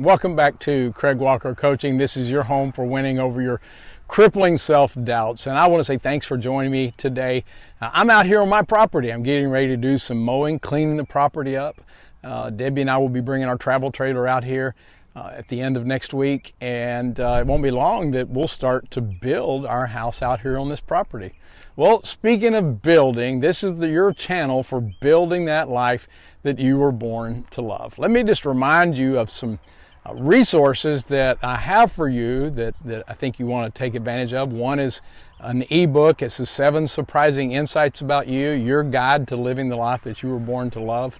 Welcome back to Craig Walker Coaching. This is your home for winning over your crippling self-doubts. And I want to say thanks for joining me today. I'm out here on my property. I'm getting ready to do some mowing, cleaning the property up. Debbie and I will be bringing our travel trailer out here at the end of next week. And it won't be long that we'll start to build our house out here on this property. Well, speaking of building, this is your channel for building that life that you were born to love. Let me just remind you of some resources that I have for you that I think you want to take advantage of. One is an ebook. It's the 7 Surprising Insights About You, your guide to living the life that you were born to love.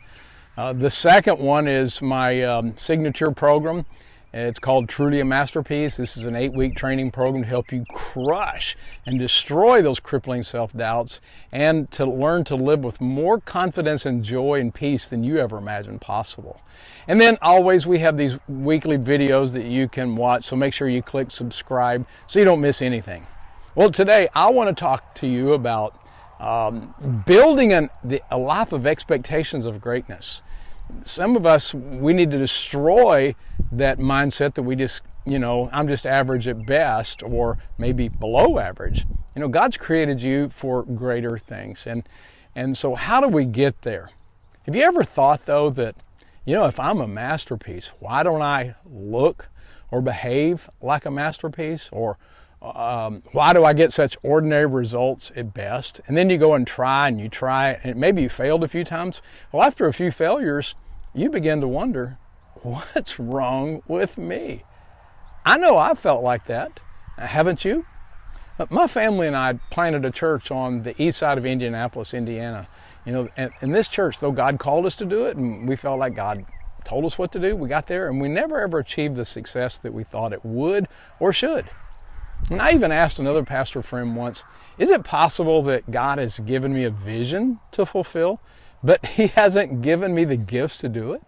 The second one is my signature program. It's called Truly a Masterpiece. This is an 8-week training program to help you crush and destroy those crippling self-doubts and to learn to live with more confidence and joy and peace than you ever imagined possible. And then always we have these weekly videos that you can watch, so make sure you click subscribe so you don't miss anything. Well, today I want to talk to you about building a life of expectations of greatness. Some of us, we need to destroy that mindset that we just, I'm just average at best or maybe below average. God's created you for greater things. And so how do we get there? Have you ever thought, though, that, if I'm a masterpiece, why don't I look or behave like a masterpiece? Or why do I get such ordinary results at best? And then you go and try, and maybe you failed a few times. Well, after a few failures, you begin to wonder, what's wrong with me? I know I felt like that. Haven't you? My family and I planted a church on the east side of Indianapolis, Indiana. And this church, though God called us to do it, and we felt like God told us what to do, we got there, and we never ever achieved the success that we thought it would or should. And I even asked another pastor friend once, is it possible that God has given me a vision to fulfill, but He hasn't given me the gifts to do it?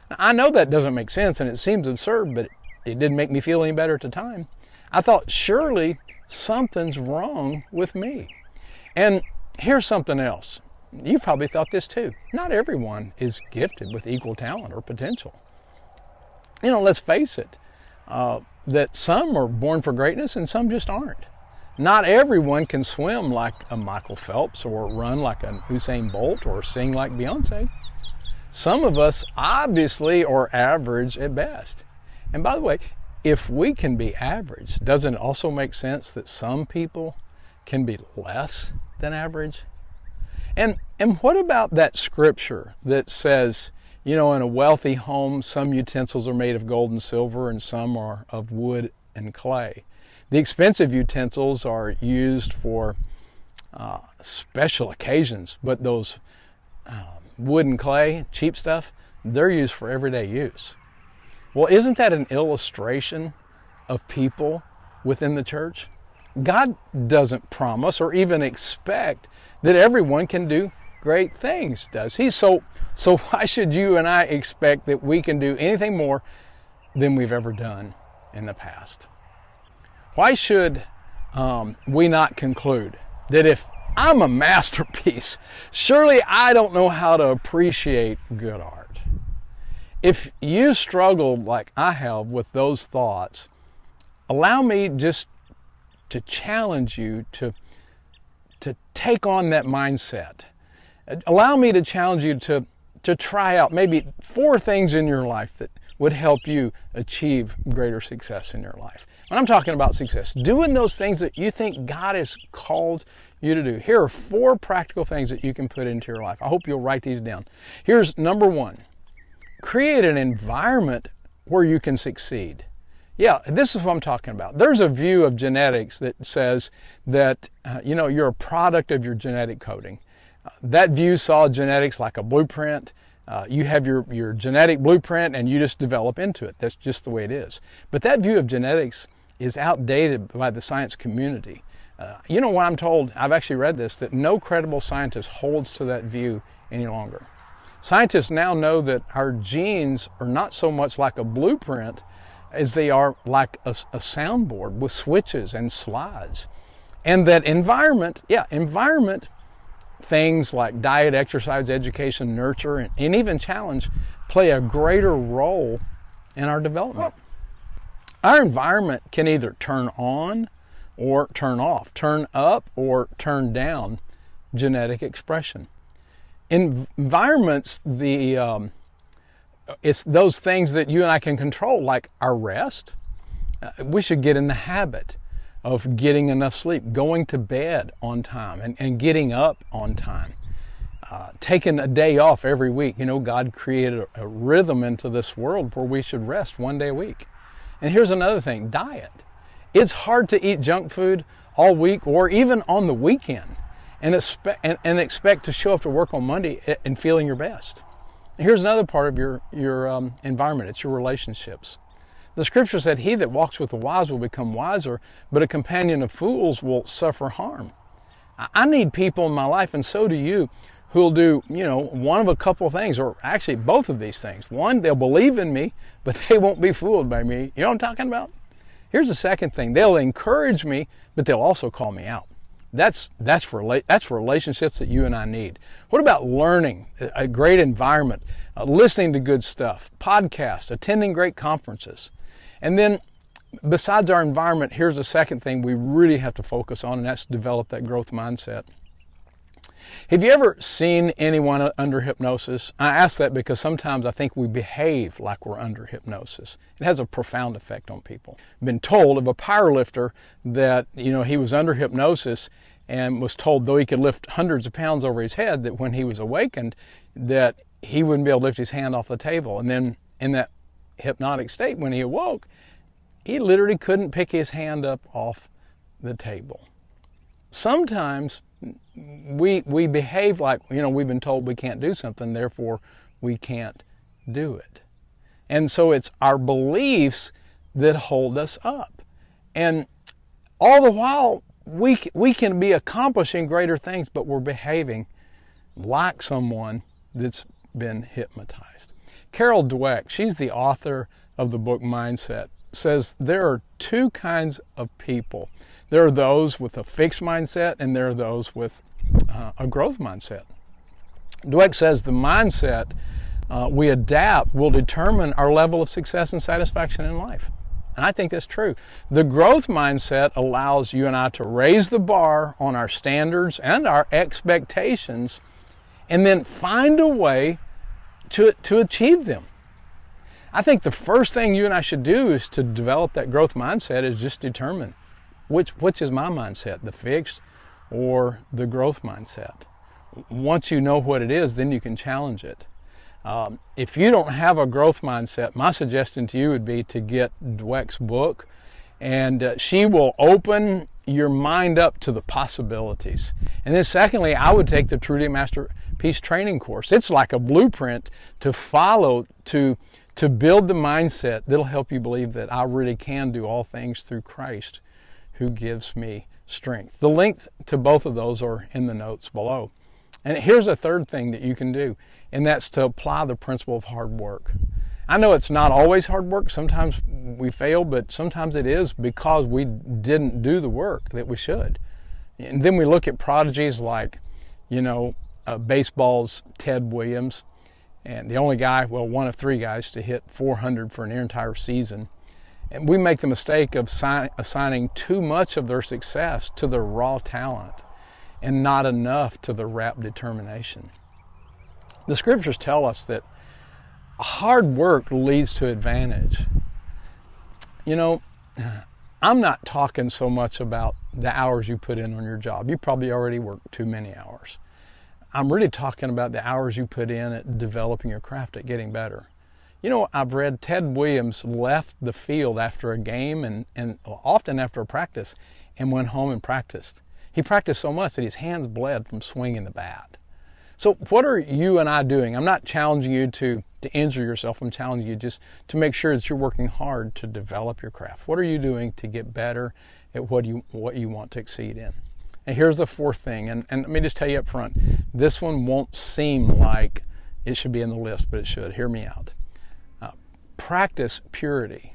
Now, I know that doesn't make sense and it seems absurd, but it didn't make me feel any better at the time. I thought, surely something's wrong with me. And here's something else. You probably thought this too. Not everyone is gifted with equal talent or potential. Let's face it. That some are born for greatness and some just aren't. Not everyone can swim like a Michael Phelps or run like an Usain Bolt or sing like Beyonce. Some of us obviously are average at best. And by the way, if we can be average, doesn't it also make sense that some people can be less than average? And what about that scripture that says, in a wealthy home, some utensils are made of gold and silver and some are of wood and clay. The expensive utensils are used for special occasions, but those wood and clay, cheap stuff, they're used for everyday use. Well, isn't that an illustration of people within the church? God doesn't promise or even expect that everyone can do great things, does He? So why should you and I expect that we can do anything more than we've ever done in the past? Why should we not conclude that if I'm a masterpiece, surely I don't know how to appreciate good art? If you struggled like I have with those thoughts, allow me just to challenge you to take on that mindset. Allow me to challenge you to try out maybe 4 things in your life that would help you achieve greater success in your life. When I'm talking about success, doing those things that you think God has called you to do. Here are 4 practical things that you can put into your life. I hope you'll write these down. Here's number 1. Create an environment where you can succeed. Yeah, this is what I'm talking about. There's a view of genetics that says that, you're a product of your genetic coding. That view saw genetics like a blueprint. You have your genetic blueprint and you just develop into it. That's just the way it is. But that view of genetics is outdated by the science community. What I'm told, I've actually read this, that no credible scientist holds to that view any longer. Scientists now know that our genes are not so much like a blueprint as they are like a soundboard with switches and slides. And that environment things like diet, exercise, education, nurture, and even challenge play a greater role and our development. Our environment can either turn on or turn off, turn up or turn down genetic expression. Environments, it's those things that you and I can control, like our rest. We should get in the habit of getting enough sleep, going to bed on time, and getting up on time. Taking a day off every week. You know, God created a rhythm into this world where we should rest one day a week. And here's another thing, diet. It's hard to eat junk food all week or even on the weekend and expect to show up to work on Monday and feeling your best. And here's another part of your environment. It's your relationships. The scripture said, he that walks with the wise will become wiser, but a companion of fools will suffer harm. I need people in my life, and so do you, who'll do, one of a couple of things, or actually both of these things. One, they'll believe in me, but they won't be fooled by me. You know what I'm talking about? Here's the second thing. They'll encourage me, but they'll also call me out. That's relationships that you and I need. What about learning, a great environment, listening to good stuff, podcasts, attending great conferences? And then besides our environment, here's the second thing we really have to focus on, and that's develop that growth mindset. Have you ever seen anyone under hypnosis? I ask that because sometimes I think we behave like we're under hypnosis. It has a profound effect on people. I've been told of a powerlifter that, he was under hypnosis and was told, though he could lift hundreds of pounds over his head, that when he was awakened, that he wouldn't be able to lift his hand off the table. And then in that hypnotic state, when he awoke, he literally couldn't pick his hand up off the table. Sometimes we behave like, we've been told we can't do something, therefore we can't do it. And so it's our beliefs that hold us up. And all the while, we can be accomplishing greater things, but we're behaving like someone that's been hypnotized. Carol Dweck, she's the author of the book Mindset, says there are two kinds of people. There are those with a fixed mindset, and there are those with a growth mindset. Dweck says the mindset we adapt will determine our level of success and satisfaction in life. And I think that's true. The growth mindset allows you and I to raise the bar on our standards and our expectations, and then find a way to achieve them. I think the first thing you and I should do is to develop that growth mindset is just determine which is my mindset, the fixed or the growth mindset. Once you know what it is, then you can challenge it. If you don't have a growth mindset, my suggestion to you would be to get Dweck's book, and she will open your mind up to the possibilities. And then secondly, I would take the Truly Masterpiece training course. It's like a blueprint to follow to build the mindset that'll help you believe that I really can do all things through Christ who gives me strength. The links to both of those are in the notes below. And here's a third thing that you can do, and that's to apply the principle of hard work. I know it's not always hard work. Sometimes we fail, but sometimes it is because we didn't do the work that we should. And then we look at prodigies like, baseball's Ted Williams, and the only guy, one of three guys to hit 400 for an entire season. And we make the mistake of assigning too much of their success to their raw talent and not enough to their rapt determination. The scriptures tell us that hard work leads to advantage. I'm not talking so much about the hours you put in on your job. You probably already work too many hours. I'm really talking about the hours you put in at developing your craft, at getting better. I've read Ted Williams left the field after a game and often after a practice and went home and practiced. He practiced so much that his hands bled from swinging the bat. So what are you and I doing? I'm not challenging you to injure yourself. I'm challenging you just to make sure that you're working hard to develop your craft. What are you doing to get better at what you want to exceed in? And here's the fourth thing, and let me just tell you up front, this one won't seem like it should be in the list, but it should. Hear me out. Practice purity.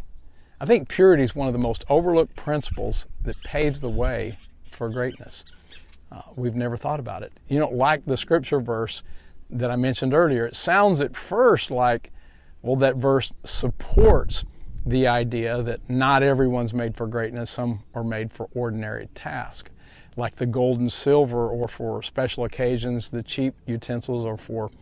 I think purity is one of the most overlooked principles that paves the way for greatness. We've never thought about it. Like the scripture verse that I mentioned earlier, it sounds at first like, Well, that verse supports the idea that not everyone's made for greatness. Some are made for ordinary tasks, like the gold and silver, or for special occasions. The cheap utensils are for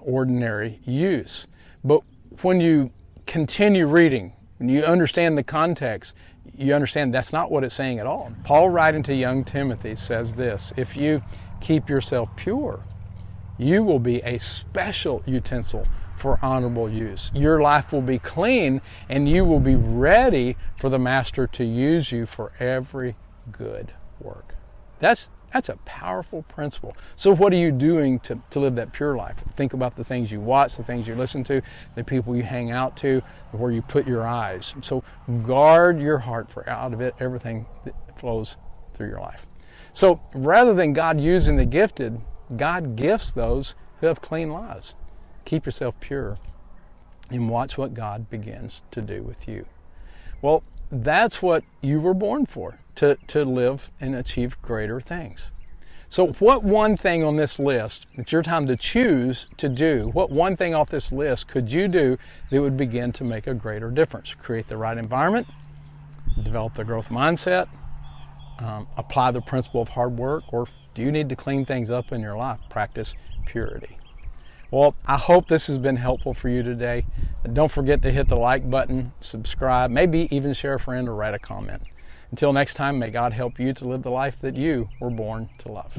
ordinary use. But when you continue reading, when you understand the context, you understand that's not what it's saying at all. Paul, writing to young Timothy, says this: if you keep yourself pure, you will be a special utensil for honorable use. Your life will be clean, and you will be ready for the Master to use you for every good work. That's a powerful principle. So what are you doing to live that pure life? Think about the things you watch, the things you listen to, the people you hang out to, where you put your eyes. So guard your heart, for out of it everything that flows through your life. So rather than God using the gifted, God gifts those who have clean lives. Keep yourself pure and watch what God begins to do with you. Well, that's what you were born for, to live and achieve greater things. So what one thing on this list, it's your time to choose to do, what one thing off this list could you do that would begin to make a greater difference? Create the right environment, develop the growth mindset, apply the principle of hard work, or do you need to clean things up in your life? Practice purity. Well, I hope this has been helpful for you today. Don't forget to hit the like button, subscribe, maybe even share a friend or write a comment. Until next time, may God help you to live the life that you were born to love.